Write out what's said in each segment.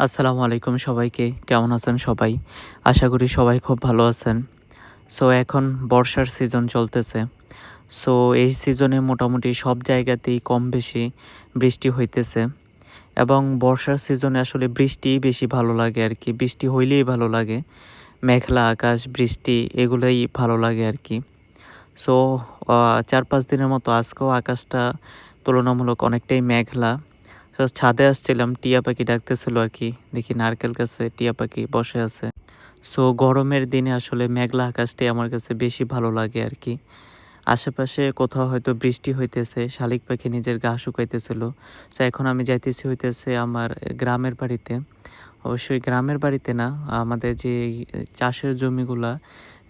আসসালামু আলাইকুম সবাইকে। কেমন আছেন সবাই? আশা করি সবাই খুব ভালো আছেন। সো এখন বর্ষার সিজন চলতেছে। সো এই সিজনে মোটামুটি সব জায়গাতেই কম বেশি বৃষ্টি হইতেছে এবং বর্ষার সিজনে আসলে বৃষ্টিই বেশি ভালো লাগে আরকি। বৃষ্টি হইলেই ভালো লাগে। মেঘলা আকাশ, বৃষ্টি এগুলাই ভালো লাগে আরকি। সো ৪-৫ দিনের মতো আজকেও আকাশটা তুলনামূলক অনেকটাই মেঘলা। তো ছাদে আসছিলাম, টিয়া পাখি ডাকতেছিল আরকি। দেখি নারকেল গাছে টিয়া পাখি বসে আছে। সো গরমের দিনে আসলে মেঘলা আকাশটাই আমার কাছে বেশি ভালো লাগে আরকি। আশেপাশে কোথাও হয়তো বৃষ্টি হইতেছে, শালিক পাখি নিজের গা শুকাইতেছিল। সো এখন আমি যাইতেছি হইতেছে আমার গ্রামের বাড়িতে। অবশ্যই গ্রামের বাড়িতে না, আমাদের যে চাষের জমিগুলা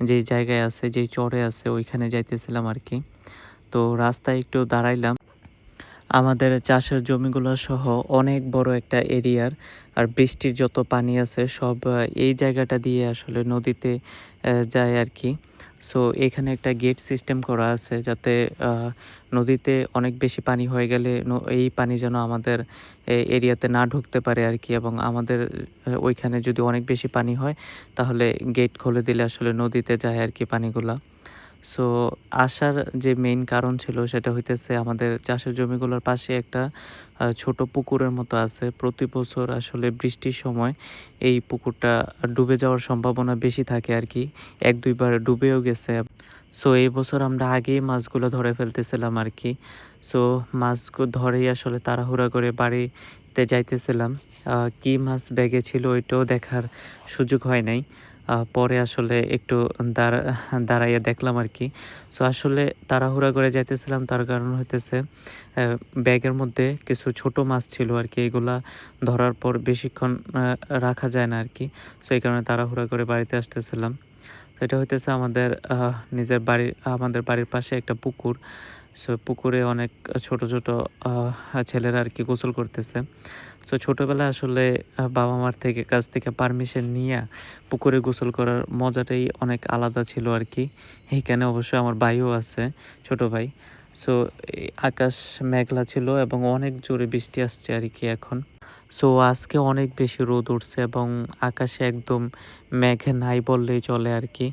যেই জায়গায় আছে, যেই চরে আছে ওইখানে যাইতেছিলাম আরকি। তো রাস্তায় একটু দাঁড়াইলাম। আমাদের চাষের জমিগুলো সহ অনেক বড় একটা এরিয়ার আর বৃষ্টির যত পানি আছে সব এই জায়গাটা দিয়ে আসলে নদীতে যায় আর কি। সো এখানে একটা গেট সিস্টেম করা আছে যাতে নদীতে অনেক বেশি পানি হয়ে গেলে এই পানি যেন আমাদের এরিয়াতে না ঢুকতে পারে আর কি, এবং আমাদের ওইখানে যদি অনেক বেশি পানি হয় তাহলে গেট খুলে দিলে আসলে নদীতে যায় আর কি পানিগুলা। সো আসার যে মেইন কারণ ছিল সেটা হইতেছে আমাদের চাষের জমিগুলোর পাশে একটা ছোট পুকুরের মতো আছে। প্রতি বছর আসলে বৃষ্টির সময় এই পুকুরটা ডুবে যাওয়ার সম্ভাবনা বেশি থাকে আর কি। ১-২ বার ডুবেও গেছে। সো এই বছর আমরা আগেই মাছগুলো ধরে ফেলতেছিলাম আর কি। সো ধরেই আসলে তাড়াহুড়া করে বাড়িতে যাইতেছিলাম। কি মাছ ব্যাগে ছিল ওইটাও দেখার সুযোগ হয় নাই। পরে আসলে একটু দাঁড়াইয়া দেখলাম আরকি। সো আসলে তাড়াহুড়া করে যাইতেছিলাম, তার কারণ হইতেছে ব্যাগের মধ্যে কিছু ছোট মাছ ছিল আরকি। এগুলা ধরার পর বেশিক্ষণ রাখা যায় না আরকি। সো এই কারণে তাড়াহুড়া করে বাড়িতে আসতেছিলাম। তো এটা হইতেছে আমাদের বাড়ির পাশে একটা পুকুর। সো পুকুরে অনেক ছোট, ছোট ছেলেরা আরকি গোসল করতেছে। সো ছোটবেলায় আসলে বাবা-মার কাছ থেকে পারমিশন নিয়া পুকুরে গোসল করার মজাটাই অনেক আলাদা ছিল আরকি। এইখানে অবশ্যই আমার ভাইও আছে, ছোট ভাই। সো আকাশ মেঘলা ছিল এবং অনেক জোরে বৃষ্টি আসছে আরকি এখন। সো আজকে অনেক বেশি রোদ উঠছে এবং আকাশে একদম মেঘ নাই বললেই চলে আরকি।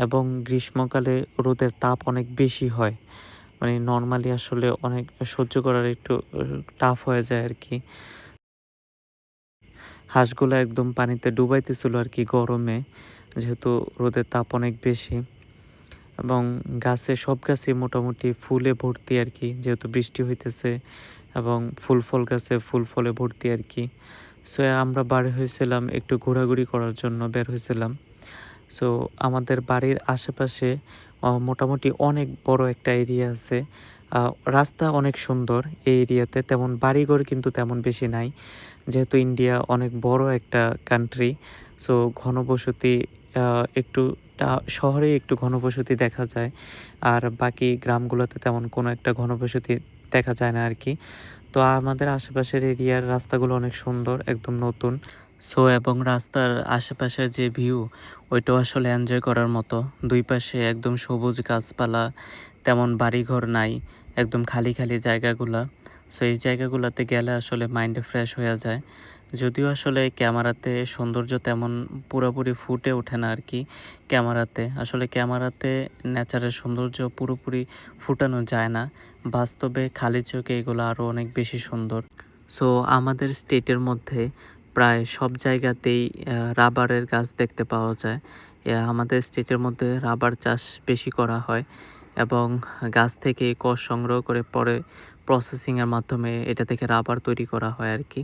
এবং গ্রীষ্মকালে রোদের তাপ অনেক বেশি হয়। মানে নরমালি আসলে অনেক সহ্য করার একটু টাফ হয়ে যায় আরকি। হাঁসগুলা একদম পানিতে ডুবাইতেছিল আরকি গরমে। যেহেতু রোদের তাপ অনেক বেশি এবং সব গাছই মোটামুটি ফুলে ভর্তি আরকি। যেহেতু বৃষ্টি হইতেছে এবং ফল গাছে ফুল ফলে ভর্তি আরকি। সো আমরা হয়েছিলাম একটু ঘোরাঘুরি করার জন্য বের হয়েছিলাম। সো আমাদের বাড়ির আশেপাশে মোটামুটি অনেক বড় একটা এরিয়া আছে। আ রাস্তা অনেক সুন্দর এই এরিয়াতে। তেমন বাড়িঘর কিন্তু তেমন বেশি নাই। যেহেতু ইন্ডিয়া অনেক বড় একটা কান্ট্রি, সো ঘনবসতি আ একটু শহরে একটু ঘনবসতি দেখা যায়। আর বাকি গ্রামগুলোতে তেমন কোনো একটা ঘনবসতি দেখা যায় না আরকি। তো আমাদের আশেপাশের এরিয়ার রাস্তাগুলো অনেক সুন্দর, একদম নতুন। সো এবং রাস্তার আশেপাশের যে ভিউ ওইটাও আসলে এনজয় করার মতো। ২ পাশে একদম সবুজ গাছপালা, তেমন বাড়িঘর নাই, একদম খালি খালি জায়গাগুলা। সো এই জায়গাগুলোতে গেলে আসলে মাইন্ড ফ্রেশ হয়ে যায়। যদিও আসলে ক্যামেরাতে সৌন্দর্য তেমন পুরোপুরি ফুটে ওঠে না আরকি ক্যামেরাতে। আসলে ক্যামেরাতে নেচারের সৌন্দর্য পুরোপুরি ফুটানো যায় না। বাস্তবে খালি চোখে এগুলো আরও অনেক বেশি সুন্দর। সো আমাদের স্টেটের মধ্যে প্রায় সব জায়গাতেই রাবারের গাছ দেখতে পাওয়া যায়। আমাদের স্টেটের মধ্যে রাবার চাষ বেশি করা হয় এবং গাছ থেকে কষ সংগ্রহ করে পরে প্রসেসিংয়ের মাধ্যমে এটা থেকে রাবার তৈরি করা হয় আরকি।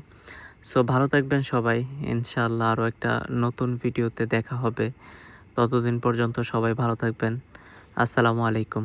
সো ভালো থাকবেন সবাই। ইনশাআল্লাহ আরও একটা নতুন ভিডিওতে দেখা হবে। ততদিন পর্যন্ত সবাই ভালো থাকবেন। আসসালামু আলাইকুম।